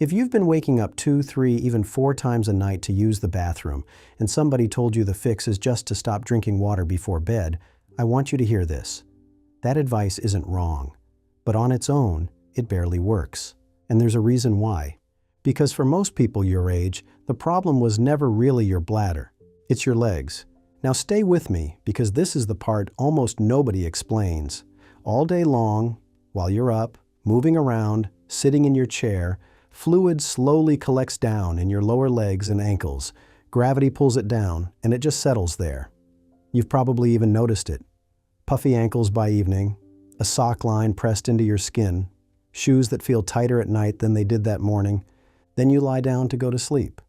If you've been waking up 2, 3, even 4 times a night to use the bathroom, and somebody told you the fix is just to stop drinking water before bed, I want you to hear this. That advice isn't wrong, but on its own, it barely works. And there's a reason why. Because for most people your age, the problem was never really your bladder. It's your legs. Now stay with me, because this is the part almost nobody explains. All day long, while you're up, moving around, sitting in your chair, fluid slowly collects down in your lower legs and ankles. Gravity pulls it down, and it just settles there. You've probably even noticed it. Puffy ankles by evening, a sock line pressed into your skin, shoes that feel tighter at night than they did that morning. Then you lie down to go to sleep.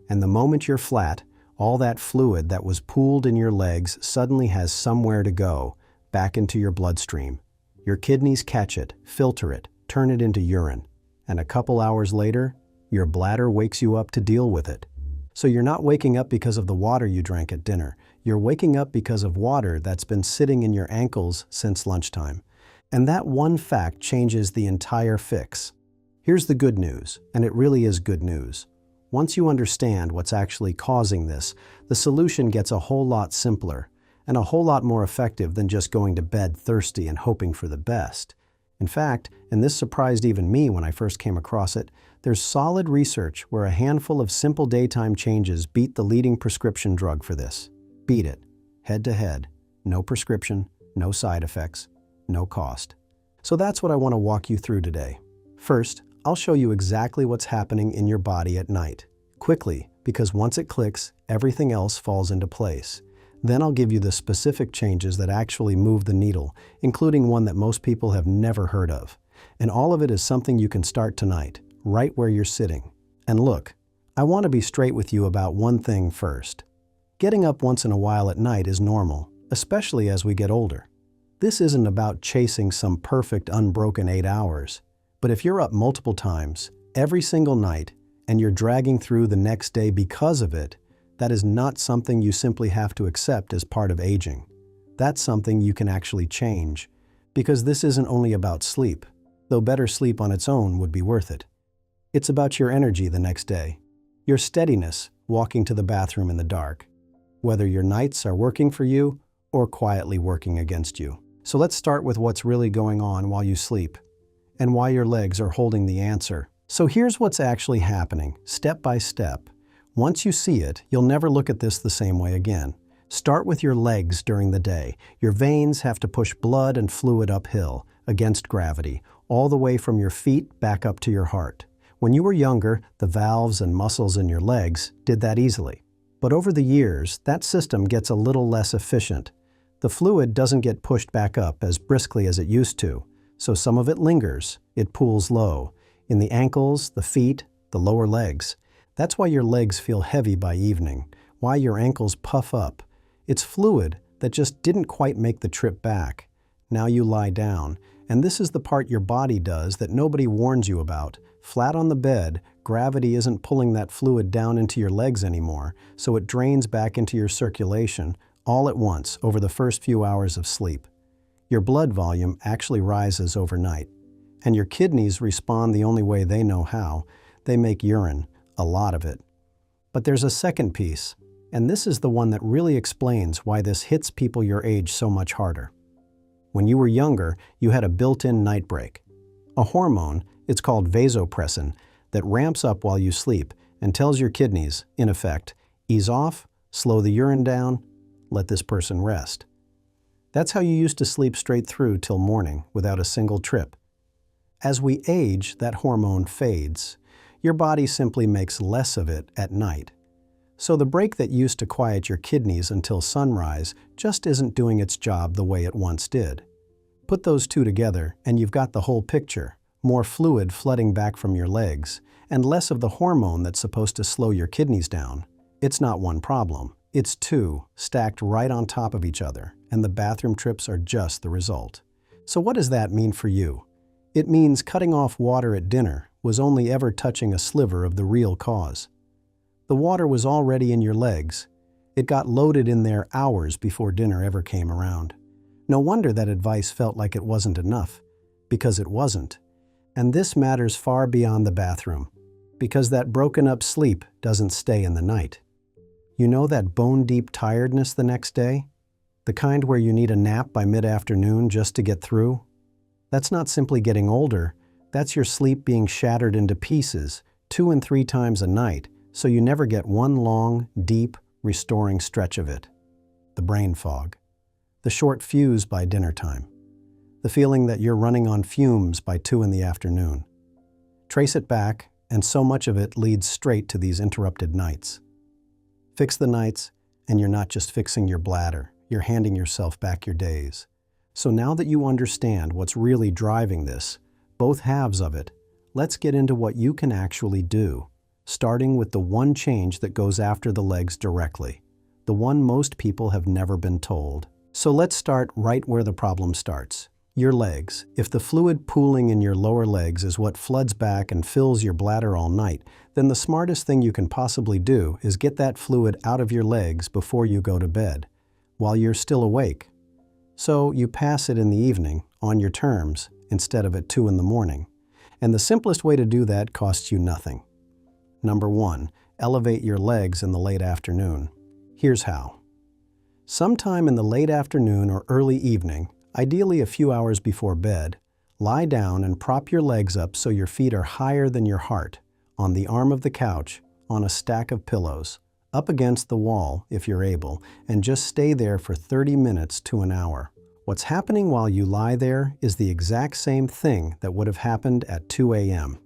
And the moment you're flat, all that fluid that was pooled in your legs suddenly has somewhere to go, back into your bloodstream. Your kidneys catch it, filter it, turn it into urine. And a couple hours later, your bladder wakes you up to deal with it. So you're not waking up because of the water you drank at dinner. You're waking up because of water that's been sitting in your ankles since lunchtime. And that one fact changes the entire fix. Here's the good news, and it really is good news. Once you understand what's actually causing this, the solution gets a whole lot simpler and a whole lot more effective than just going to bed thirsty and hoping for the best. In fact, and this surprised even me when I first came across it, there's solid research where a handful of simple daytime changes beat the leading prescription drug for this. Beat it, head to head, no prescription, no side effects, no cost. So that's what I want to walk you through today. First, I'll show you exactly what's happening in your body at night, quickly, because once it clicks, everything else falls into place. Then I'll give you the specific changes that actually move the needle, including one that most people have never heard of. And all of it is something you can start tonight, right where you're sitting. And look, I want to be straight with you about one thing first. Getting up once in a while at night is normal, especially as we get older. This isn't about chasing some perfect unbroken 8 hours. But if you're up multiple times, every single night, and you're dragging through the next day because of it, that is not something you simply have to accept as part of aging. That's something you can actually change, because this isn't only about sleep, though better sleep on its own would be worth it. It's about your energy the next day, your steadiness walking to the bathroom in the dark, whether your nights are working for you or quietly working against you. So let's start with what's really going on while you sleep, and why your legs are holding the answer. So here's what's actually happening, step by step. Once you see it, you'll never look at this the same way again. Start with your legs during the day. Your veins have to push blood and fluid uphill, against gravity, all the way from your feet back up to your heart. When you were younger, the valves and muscles in your legs did that easily. But over the years, that system gets a little less efficient. The fluid doesn't get pushed back up as briskly as it used to. So some of it lingers, it pools low, in the ankles, the feet, the lower legs. That's why your legs feel heavy by evening, why your ankles puff up. It's fluid that just didn't quite make the trip back. Now you lie down, and this is the part your body does that nobody warns you about. Flat on the bed, gravity isn't pulling that fluid down into your legs anymore, so it drains back into your circulation all at once over the first few hours of sleep. Your blood volume actually rises overnight, and your kidneys respond the only way they know how. They make urine, a lot of it. But there's a second piece, and this is the one that really explains why this hits people your age so much harder. When you were younger, you had a built-in night break. A hormone, it's called vasopressin, that ramps up while you sleep and tells your kidneys, in effect, ease off, slow the urine down, let this person rest. That's how you used to sleep straight through till morning without a single trip. As we age, that hormone fades. Your body simply makes less of it at night. So the break that used to quiet your kidneys until sunrise just isn't doing its job the way it once did. Put those two together and you've got the whole picture. More fluid flooding back from your legs, and less of the hormone that's supposed to slow your kidneys down. It's not one problem. It's two, stacked right on top of each other, and the bathroom trips are just the result. So what does that mean for you? It means cutting off water at dinner was only ever touching a sliver of the real cause. The water was already in your legs. It got loaded in there hours before dinner ever came around. No wonder that advice felt like it wasn't enough, because it wasn't. And this matters far beyond the bathroom. because that broken up sleep doesn't stay in the night. You know that bone-deep tiredness the next day? The kind where you need a nap by mid-afternoon just to get through? That's not simply getting older, that's your sleep being shattered into pieces 2 and 3 times a night, so you never get one long, deep, restoring stretch of it. The brain fog. The short fuse by dinner time. The feeling that you're running on fumes by 2 in the afternoon. Trace it back, and so much of it leads straight to these interrupted nights. Fix the nights, and you're not just fixing your bladder, you're handing yourself back your days. So now that you understand what's really driving this, both halves of it, let's get into what you can actually do, starting with the one change that goes after the legs directly, the one most people have never been told. So let's start right where the problem starts. Your legs. If the fluid pooling in your lower legs is what floods back and fills your bladder all night, then the smartest thing you can possibly do is get that fluid out of your legs before you go to bed, while you're still awake. So you pass it in the evening, on your terms, instead of at 2 in the morning. And the simplest way to do that costs you nothing. Number 1, elevate your legs in the late afternoon. Here's how. Sometime in the late afternoon or early evening, ideally a few hours before bed, lie down and prop your legs up so your feet are higher than your heart, on the arm of the couch, on a stack of pillows, up against the wall if you're able, and just stay there for 30 minutes to an hour. What's happening while you lie there is the exact same thing that would have happened at 2 a.m.,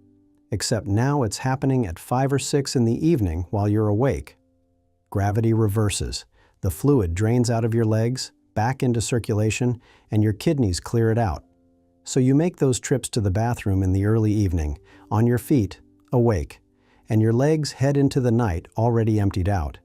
except now it's happening at 5 or 6 in the evening while you're awake. Gravity reverses. The fluid drains out of your legs, back into circulation, and your kidneys clear it out. So you make those trips to the bathroom in the early evening, on your feet, awake, and your legs head into the night already emptied out.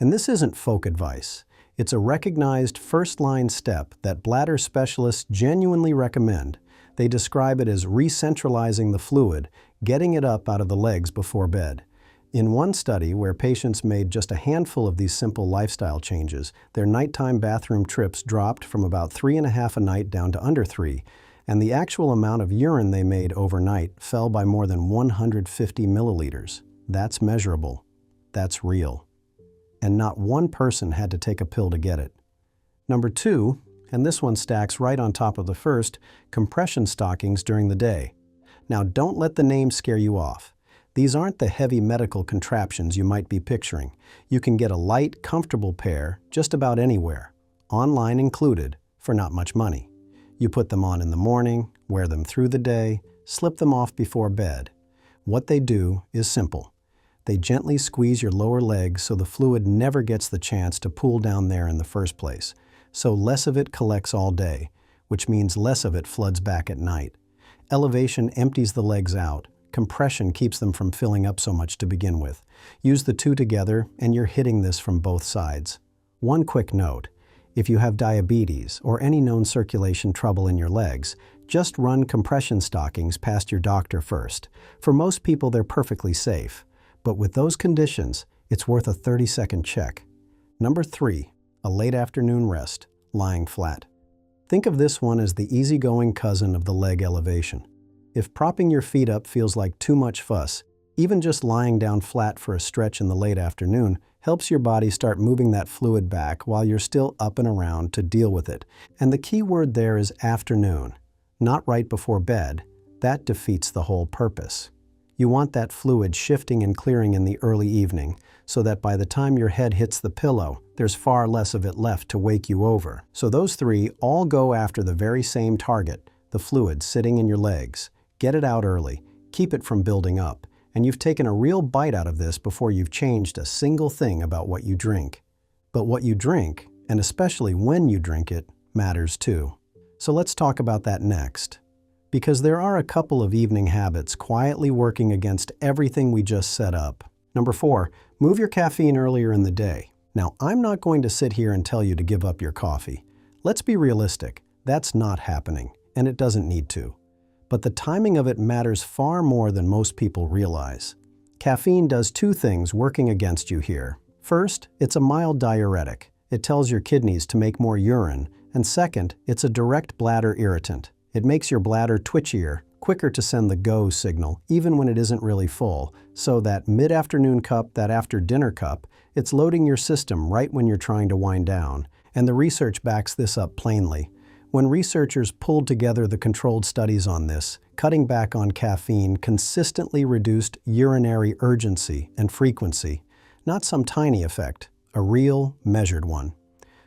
And this isn't folk advice. It's a recognized first-line step that bladder specialists genuinely recommend. They describe it as recentralizing the fluid, getting it up out of the legs before bed. In one study where patients made just a handful of these simple lifestyle changes, their nighttime bathroom trips dropped from about 3.5 a night down to under 3, and the actual amount of urine they made overnight fell by more than 150 milliliters. That's measurable. That's real. And not one person had to take a pill to get it. Number 2, and this one stacks right on top of the first, compression stockings during the day. Now don't let the name scare you off. These aren't the heavy medical contraptions you might be picturing. You can get a light, comfortable pair just about anywhere, online included, for not much money. You put them on in the morning, wear them through the day, slip them off before bed. What they do is simple. They gently squeeze your lower legs so the fluid never gets the chance to pool down there in the first place, so less of it collects all day, which means less of it floods back at night. Elevation empties the legs out. Compression keeps them from filling up so much to begin with. Use the two together and you're hitting this from both sides. One quick note. If you have diabetes or any known circulation trouble in your legs, just run compression stockings past your doctor first. For most people, they're perfectly safe. But with those conditions, it's worth a 30-second check. Number 3, a late afternoon rest, lying flat. Think of this one as the easygoing cousin of the leg elevation. If propping your feet up feels like too much fuss, even just lying down flat for a stretch in the late afternoon helps your body start moving that fluid back while you're still up and around to deal with it. And the key word there is afternoon, not right before bed. That defeats the whole purpose. You want that fluid shifting and clearing in the early evening so that by the time your head hits the pillow, there's far less of it left to wake you over. So those 3 all go after the very same target, the fluid sitting in your legs. Get it out early, keep it from building up, and you've taken a real bite out of this before you've changed a single thing about what you drink. But what you drink, and especially when you drink it, matters too. So let's talk about that next. Because there are a couple of evening habits quietly working against everything we just set up. Number 4, move your caffeine earlier in the day. Now, I'm not going to sit here and tell you to give up your coffee. Let's be realistic. That's not happening, and it doesn't need to. But the timing of it matters far more than most people realize. Caffeine does 2 things working against you here. First, it's a mild diuretic. It tells your kidneys to make more urine. And second, it's a direct bladder irritant. It makes your bladder twitchier, quicker to send the go signal, even when it isn't really full. So that mid-afternoon cup, that after-dinner cup, it's loading your system right when you're trying to wind down. And the research backs this up plainly. When researchers pulled together the controlled studies on this, cutting back on caffeine consistently reduced urinary urgency and frequency. Not some tiny effect, a real, measured one.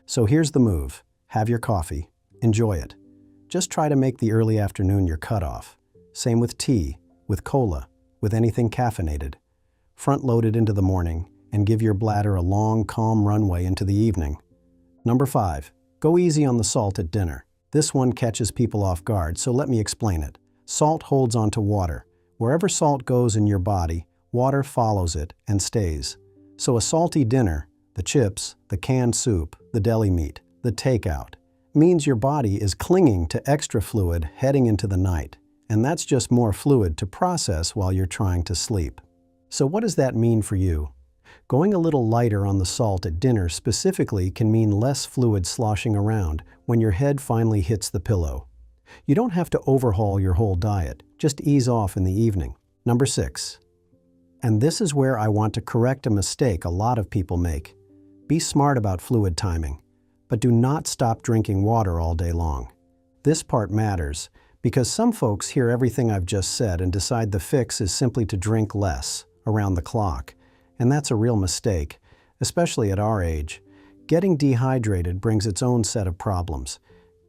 So here's the move. Have your coffee. Enjoy it. Just try to make the early afternoon your cutoff. Same with tea, with cola, with anything caffeinated. Front-load it into the morning and give your bladder a long, calm runway into the evening. Number 5. Go easy on the salt at dinner. This one catches people off guard, so let me explain it. Salt holds onto water. Wherever salt goes in your body, water follows it and stays. So a salty dinner, the chips, the canned soup, the deli meat, the takeout, means your body is clinging to extra fluid heading into the night. And that's just more fluid to process while you're trying to sleep. So what does that mean for you? Going a little lighter on the salt at dinner specifically can mean less fluid sloshing around when your head finally hits the pillow. You don't have to overhaul your whole diet, just ease off in the evening. Number 6. And this is where I want to correct a mistake a lot of people make. Be smart about fluid timing, but do not stop drinking water all day long. This part matters because some folks hear everything I've just said and decide the fix is simply to drink less around the clock. And that's a real mistake, especially at our age. Getting dehydrated brings its own set of problems.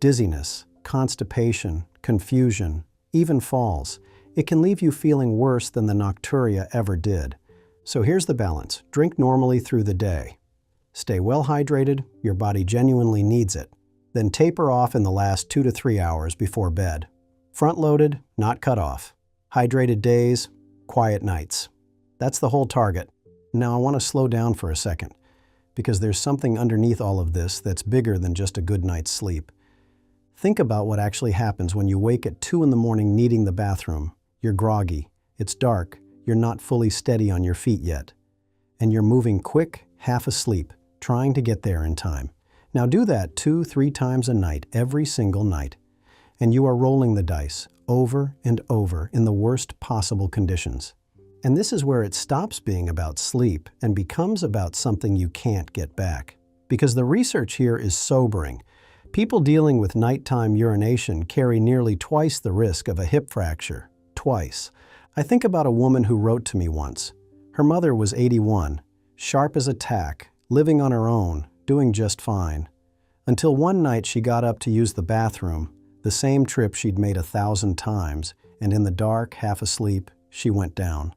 Dizziness, constipation, confusion, even falls. It can leave you feeling worse than the nocturia ever did. So here's the balance. Drink normally through the day. Stay well hydrated, your body genuinely needs it. Then taper off in the last 2 to 3 hours before bed. Front-loaded, not cut off. Hydrated days, quiet nights. That's the whole target. Now I want to slow down for a second, because there's something underneath all of this that's bigger than just a good night's sleep. Think about what actually happens when you wake at 2 in the morning needing the bathroom. You're groggy, it's dark, you're not fully steady on your feet yet. And you're moving quick, half asleep, trying to get there in time. Now do that 2-3 times a night, every single night. And you are rolling the dice, over and over, in the worst possible conditions. And this is where it stops being about sleep and becomes about something you can't get back. Because the research here is sobering. People dealing with nighttime urination carry nearly twice the risk of a hip fracture. Twice. I think about a woman who wrote to me once. Her mother was 81, sharp as a tack, living on her own, doing just fine. Until one night she got up to use the bathroom, the same trip she'd made 1,000 times, and in the dark, half asleep, she went down.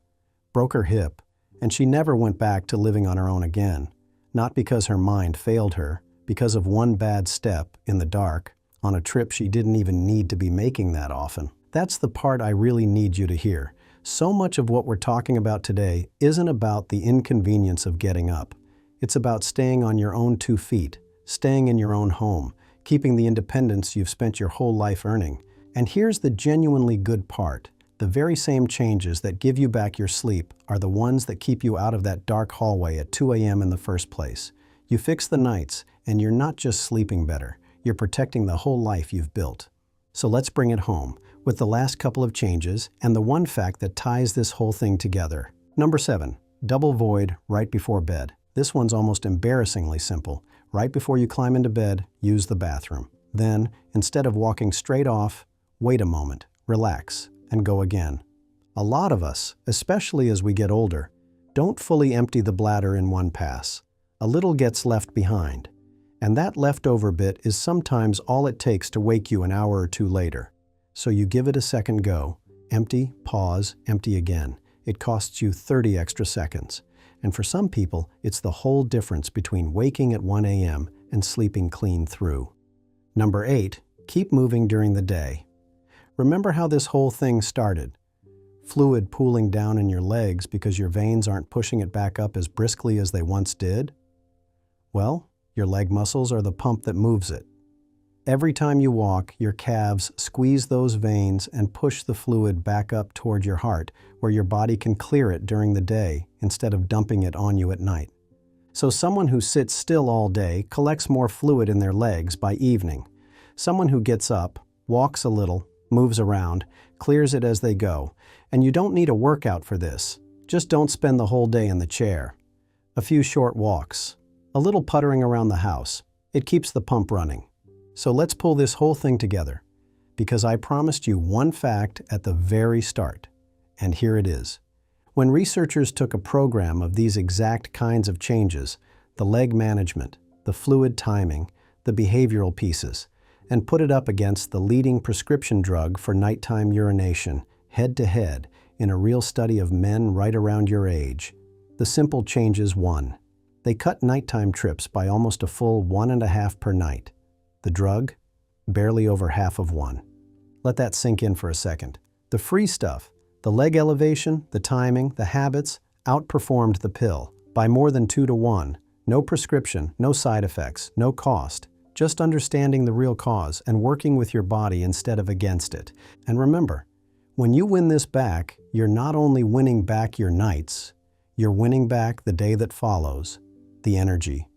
Broke her hip, and she never went back to living on her own again. Not because her mind failed her, because of one bad step in the dark on a trip she didn't even need to be making that often. That's the part I really need you to hear. So much of what we're talking about today isn't about the inconvenience of getting up. It's about staying on your own 2 feet, staying in your own home, keeping the independence you've spent your whole life earning. And here's the genuinely good part. The very same changes that give you back your sleep are the ones that keep you out of that dark hallway at 2 a.m. in the first place. You fix the nights, and you're not just sleeping better, you're protecting the whole life you've built. So let's bring it home with the last couple of changes and the one fact that ties this whole thing together. Number 7, double void right before bed. This one's almost embarrassingly simple. Right before you climb into bed, use the bathroom. Then, instead of walking straight off, wait a moment, relax, and go again. A lot of us, especially as we get older, don't fully empty the bladder in one pass. A little gets left behind. And that leftover bit is sometimes all it takes to wake you an hour or 2 later. So you give it a second go, empty, pause, empty again. It costs you 30 extra seconds. And for some people, it's the whole difference between waking at 1 a.m. and sleeping clean through. Number 8, keep moving during the day. Remember how this whole thing started? Fluid pooling down in your legs because your veins aren't pushing it back up as briskly as they once did? Well, your leg muscles are the pump that moves it. Every time you walk, your calves squeeze those veins and push the fluid back up toward your heart, where your body can clear it during the day instead of dumping it on you at night. So someone who sits still all day collects more fluid in their legs by evening. Someone who gets up, walks a little, moves around, clears it as they go, and you don't need a workout for this. Just don't spend the whole day in the chair. A few short walks, a little puttering around the house. It keeps the pump running. So let's pull this whole thing together, because I promised you one fact at the very start, and here it is. When researchers took a program of these exact kinds of changes, the leg management, the fluid timing, the behavioral pieces, and put it up against the leading prescription drug for nighttime urination, head-to-head, in a real study of men right around your age, the simple changes won. They cut nighttime trips by almost a full 1.5 per night. The drug? Barely over half of one. Let that sink in for a second. The free stuff, the leg elevation, the timing, the habits, outperformed the pill by more than 2 to 1. No prescription, no side effects, no cost. Just understanding the real cause and working with your body instead of against it. And remember, when you win this back, you're not only winning back your nights, you're winning back the day that follows, the energy,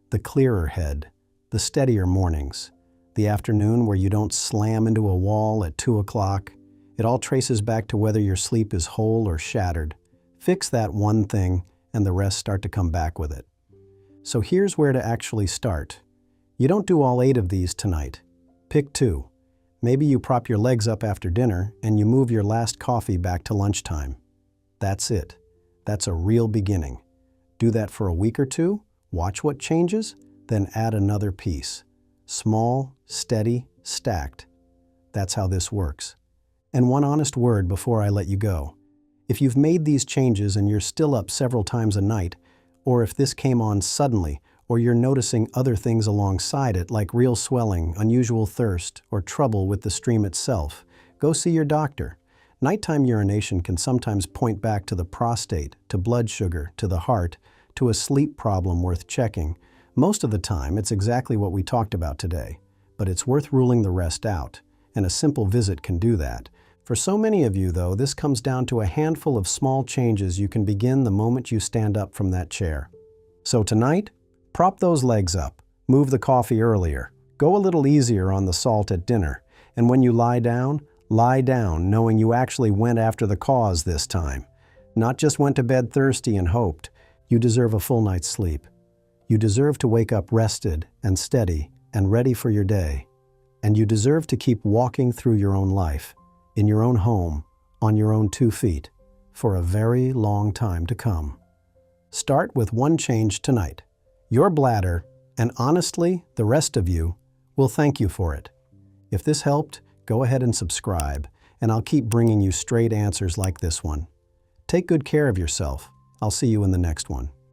the clearer head, the steadier mornings, the afternoon where you don't slam into a wall at 2 o'clock. It all traces back to whether your sleep is whole or shattered. Fix that one thing and the rest start to come back with it. So here's where to actually start. You don't do all 8 of these tonight. Pick 2. Maybe you prop your legs up after dinner and you move your last coffee back to lunchtime. That's it. That's a real beginning. Do that for a week or 2, watch what changes, then add another piece. Small, steady, stacked. That's how this works. And one honest word before I let you go. If you've made these changes and you're still up several times a night, or if this came on suddenly, or you're noticing other things alongside it like real swelling, unusual thirst, or trouble with the stream itself, go see your doctor. Nighttime urination can sometimes point back to the prostate, to blood sugar, to the heart, to a sleep problem worth checking. Most of the time, it's exactly what we talked about today, but it's worth ruling the rest out, and a simple visit can do that. For so many of you, though, this comes down to a handful of small changes you can begin the moment you stand up from that chair. So tonight, prop those legs up, move the coffee earlier, go a little easier on the salt at dinner, and when you lie down knowing you actually went after the cause this time. Not just went to bed thirsty and hoped. You deserve a full night's sleep. You deserve to wake up rested and steady and ready for your day. And you deserve to keep walking through your own life, in your own home, on your own 2 feet, for a very long time to come. Start with one change tonight. Your bladder, and honestly, the rest of you, will thank you for it. If this helped, go ahead and subscribe, and I'll keep bringing you straight answers like this one. Take good care of yourself. I'll see you in the next one.